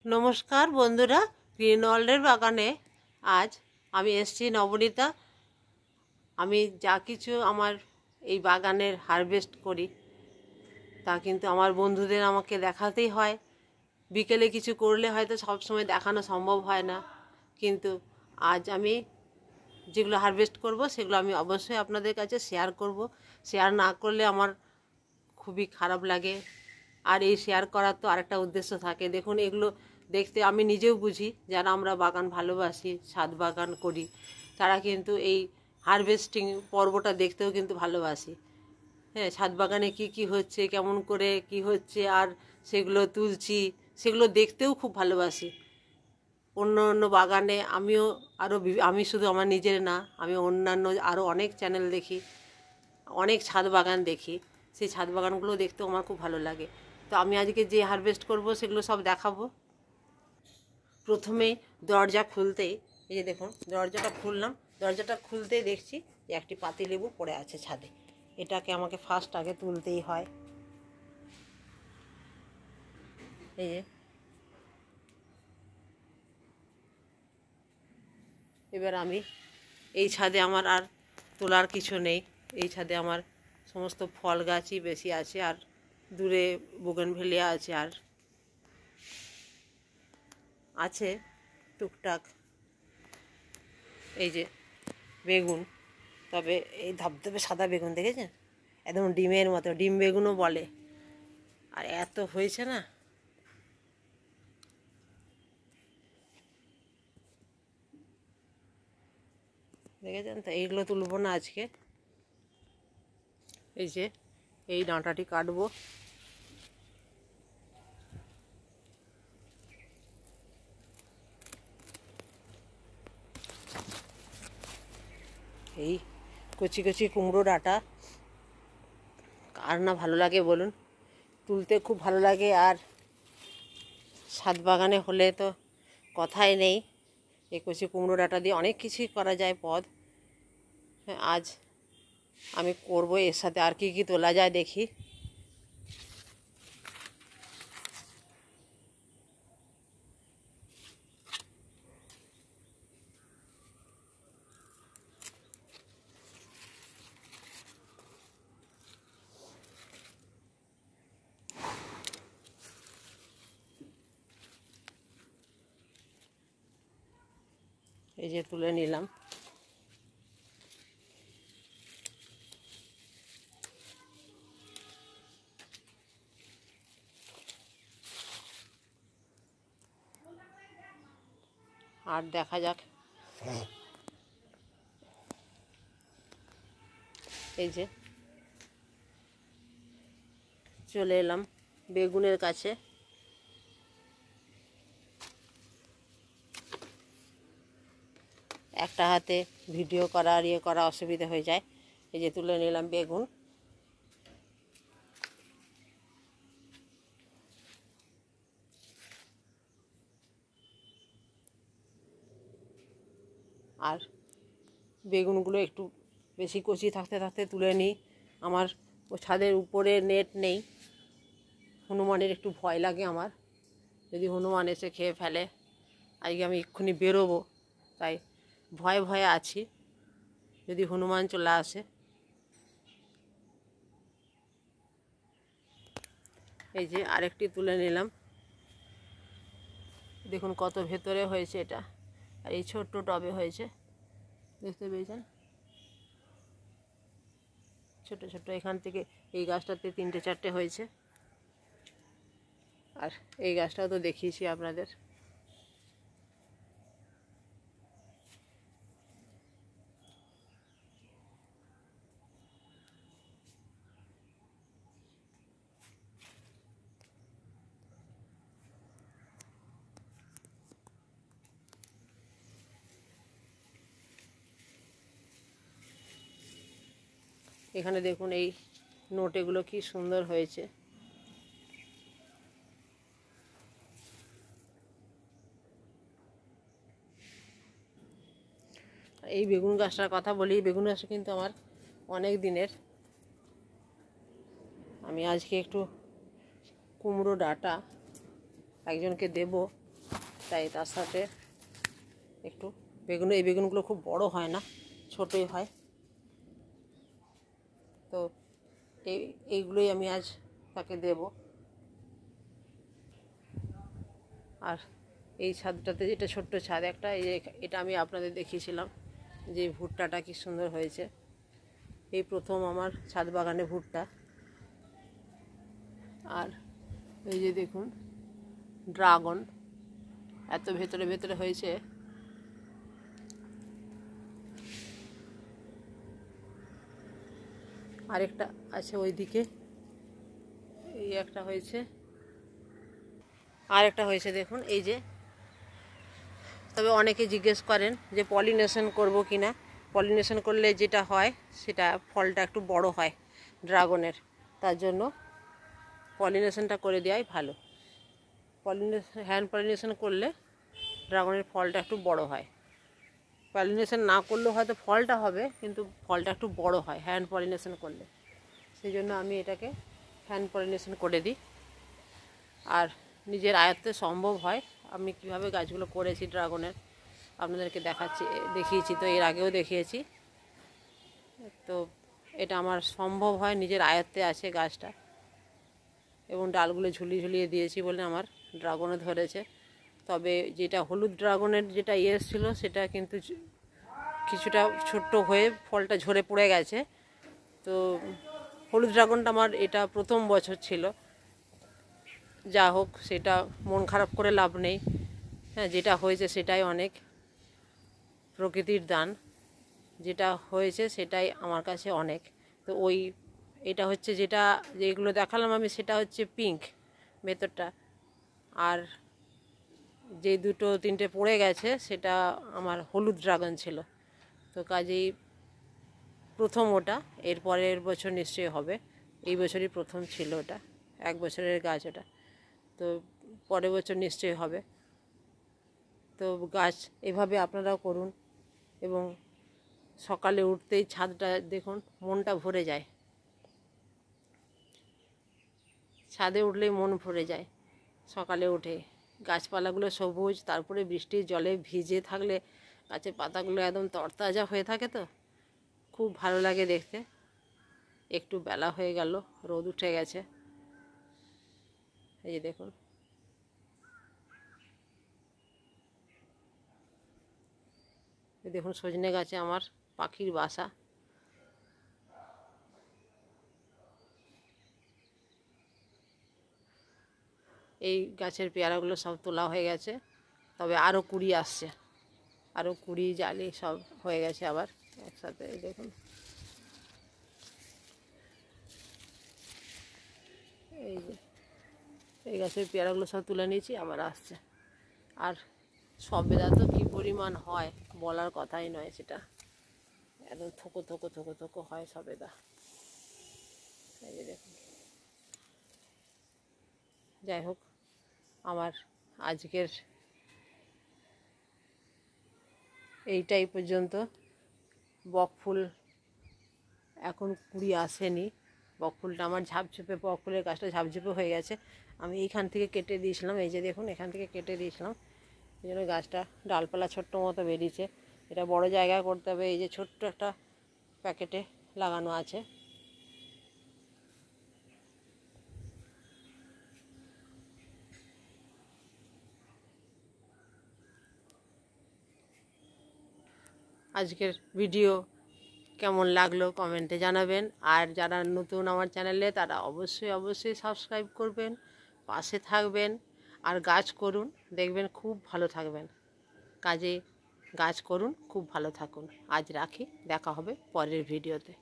নমস্কার বন্ধুরা, গ্রিন ওয়ার্ল্ডের বাগানে আজ আমি এসেছি নবনীতা। আমি যা কিছু আমার এই বাগানের হারভেস্ট করি তা কিন্তু আমার বন্ধুদের আমাকে দেখাতেই হয়। বিকেলে কিছু করলে হয়তো সব সময় দেখানো সম্ভব হয় না, কিন্তু আজ আমি যেগুলো হারভেস্ট করব সেগুলো আমি অবশ্যই আপনাদের কাছে শেয়ার করব। শেয়ার না করলে আমার খুবই খারাপ লাগে। আর এই শেয়ার করার তো আরেকটা উদ্দেশ্য থাকে। দেখুন, এগুলো দেখতে আমি নিজেও বুঝি, যারা আমরা বাগান ভালোবাসি, ছাদ বাগান করি, তারা কিন্তু এই হারভেস্টিং পর্বটা দেখতেও কিন্তু ভালোবাসি। হ্যাঁ, ছাদ বাগানে কি কি হচ্ছে, কেমন করে কি হচ্ছে, আর সেগুলো তুলছি, সেগুলো দেখতেও খুব ভালোবাসি। অন্য অন্য বাগানে আমিও আমি শুধু আমার নিজের না, আমি অন্যান্য আরও অনেক চ্যানেল দেখি, অনেক ছাদ বাগান দেখি। সেই ছাদ বাগানগুলো দেখতেও আমার খুব ভালো লাগে। তো আমি আজকে যে হারভেস্ট করব সেগুলো সব দেখাবো। প্রথমে দরজা খুলতেই, এই যে দেখুন, দরজাটা খুললাম। দরজাটা খুলতেই দেখছি যে একটি পাতিলেবু পড়ে আছে ছাদে। এটাকে আমাকে ফার্স্ট আগে তুলতেই হয়। এই যে, এবার আমি এই ছাদে আমার আর তোলার কিছু নেই। এই ছাদে আমার সমস্ত ফল গাছই বেশি আছে, আর দূরে বোগেনভেলিয়া আছে, আর আছে টুকটাক এই যে বেগুন। তবে এই ধবধবে সাদা বেগুন দেখেছেন, একদম ডিমের মতো, ডিম বেগুনও বলে। আর এত হয়েছে না, দেখেছেন তো। এইগুলো তুলবো না আজকে। এই যে এই ডাঁটাটি কাটবো। এই কচি কচি কুমড়ো ডাঁটা কার না ভালো লাগে বলুন, তুলতে খুব ভালো লাগে। আর ছাদ বাগানে হলে তো কথাই নেই। এই কচি কুমড়ো ডাঁটা দিয়ে অনেক কিছুই করা যায় পদ। হ্যাঁ, আজ আমি করব। এর সাথে আর কি কি তোলা যায় দেখি। এই যে তুলে নিলাম। আর দেখা যাক। এই যে চলে এলাম বেগুনের কাছে। একটা হাতে ভিডিও করা আর ইয়ে করা অসুবিধা হয়ে যায়। এই যে তুলে নিলাম বেগুন। আর বেগুনগুলো একটু বেশি কচি থাকতে থাকতে তুলে নিই। আমার ও ছাদের উপরে নেট নেই। হনুমানের একটু ভয় লাগে আমার, যদি হনুমান এসে খেয়ে ফেলে। আজকে আমি এক্ষুনি বেরোবো, তাই ভয়ে ভয়ে আছি যদি হনুমান চলে আসে। এই যে আরেকটি তুলে নিলাম। দেখুন কত ভেতরে হয়েছে এটা, আর এই ছোট্ট টবে হয়েছে, দেখতে পেয়েছেন। ছোট ছোট এখান থেকে এই গাছটাতে 3-4টে হয়েছে। আর এই গাছটাও তো দেখিয়েছি আপনাদের। এখানে দেখুন এই নোটেগুলো কি সুন্দর হয়েছে। এই বেগুন গাছটার কথা বলি, বেগুন গাছটা কিন্তু আমার অনেক দিনের। আমি আজকে একটু কুমড়ো ডাঁটা একজনকে দেব, তাই তার সাথে একটু বেগুন, এই বেগুনগুলো খুব বড় হয় না, ছোটোই হয়। তো এইগুলোই আমি আজ তাকে দেব। আর এই ছাদটাতে, যেটা ছোট্ট ছাদ একটা, এটা আমি আপনাদের দেখিয়েছিলাম যে ভুট্টাটা কি সুন্দর হয়েছে। এই প্রথম আমার ছাদ বাগানে ভুট্টা। আর এই যে দেখুন ড্রাগন, এত ভেতরে ভেতরে হয়েছে। আরেকটা আছে ওইদিকে, এই একটা হয়েছে, আরেকটা হয়েছে দেখুন এই যে। তবে অনেকে জিজ্ঞেস করেন যে পলিনেশন করব কি না। পলিনেশন করলে যেটা হয় সেটা ফলটা একটু বড় হয় ড্রাগনের, তার জন্য পলিনেশনটা করে দেওয়াই ভালো। হ্যান্ড পলিনেশন করলে ড্রাগনের ফলটা একটু বড় হয়। পলিনেশন না করলেও হয়তো ফলটা হবে, কিন্তু ফলটা একটু বড় হয় হ্যান্ড পলিনেশন করলে। সেই জন্য আমি এটাকে হ্যান্ড পলিনেশন করে দিই। আর নিজের আয়ত্তে সম্ভব হয়। আমি কিভাবে গাছগুলো করেছি ড্রাগনের আপনাদেরকে দেখিয়েছি, তো এর আগেও দেখিয়েছি। তো এটা আমার সম্ভব হয়, নিজের আয়ত্তে আছে গাছটা, এবং ডালগুলো ঝুলিয়ে দিয়েছি বলে আমার ড্রাগনও ধরেছে। তবে যেটা হলুদ ড্রাগনের যেটা ছিল, সেটা কিন্তু কিছুটা ছোট্ট হয়ে ফলটা ঝরে পড়ে গেছে। তো হলুদ ড্রাগনটা আমার এটা প্রথম বছর ছিল। যা হোক, সেটা মন খারাপ করে লাভ নেই। হ্যাঁ, যেটা হয়েছে সেটাই অনেক, প্রকৃতির দান। যেটা হয়েছে সেটাই আমার কাছে অনেক। তো এটা হচ্ছে যেগুলো দেখালাম আমি, সেটা হচ্ছে পিঙ্ক ভেতরটা। আর যে দুটো তিনটে পড়ে গেছে সেটা আমার হলুদ ড্রাগন ছিল। তো কাজেই প্রথম ওটা, এর পরের বছর নিশ্চয়ই হবে। এই বছরই প্রথম ছিল ওটা, 1 বছরের গাছ ওটা। তো পরের বছর নিশ্চয়ই হবে। তো গাছ এভাবে আপনারাও করুন, এবং সকালে উঠতেই ছাদটা দেখুন, মনটা ভরে যায়। ছাদে উঠলেই মন ভরে যায় সকালে উঠে। গাছপালাগুলো সবুজ, তারপরে বৃষ্টির জলে ভিজে থাকলে গাছের পাতাগুলো একদম তরতাজা হয়ে থাকে, তো খুব ভালো লাগে দেখতে। একটু বেলা হয়ে গেল, রোদ উঠে গেছে। এই যে দেখুন, দেখুন সজনে গাছে আমার পাখির বাসা। এই গাছের পেয়ারাগুলো সব তোলা হয়ে গেছে, তবে আরও কুড়ি আসছে, আরও কুড়ি জালি সব হয়ে গেছে আবার একসাথে। এই দেখুন, এই যে এই গাছের পেয়ারাগুলো সব তুলে নিয়েছি, আবার আসছে। আর সবেদা তো কী পরিমাণ হয় বলার কথাই নয়, সেটা একদম থোকো থোকো থোকো থোকো হয় সবেদা। এই যে দেখুন। যাই হোক, আমার আজকের এইটাই পর্যন্ত। বকফুল এখন কুড়ি আসেনি। বকফুলটা আমার ঝাপঝুপে, বকফুলের গাছটা ঝাপঝুপে হয়ে গেছে। আমি এইখান থেকে কেটে দিয়েছিলাম, এই যে দেখুন এখান থেকে কেটে দিয়েছিলাম, এই জন্য গাছটা ডালপালা ছোট্ট মতো বেরিয়েছে। এটা বড় জায়গায় করতে হবে। এই যে ছোট্ট একটা প্যাকেটে লাগানো আছে। আজকের ভিডিও কেমন লাগলো কমেন্টে জানাবেন। আর যারা নতুন আমার চ্যানেলে, তারা অবশ্যই সাবস্ক্রাইব করবেন, পাশে থাকবেন, আর গাছ করুন, দেখবেন খুব ভালো থাকবেন। কাজে গাছ করুন, খুব ভালো থাকুন। আজ রাখি, দেখা হবে পরের ভিডিওতে।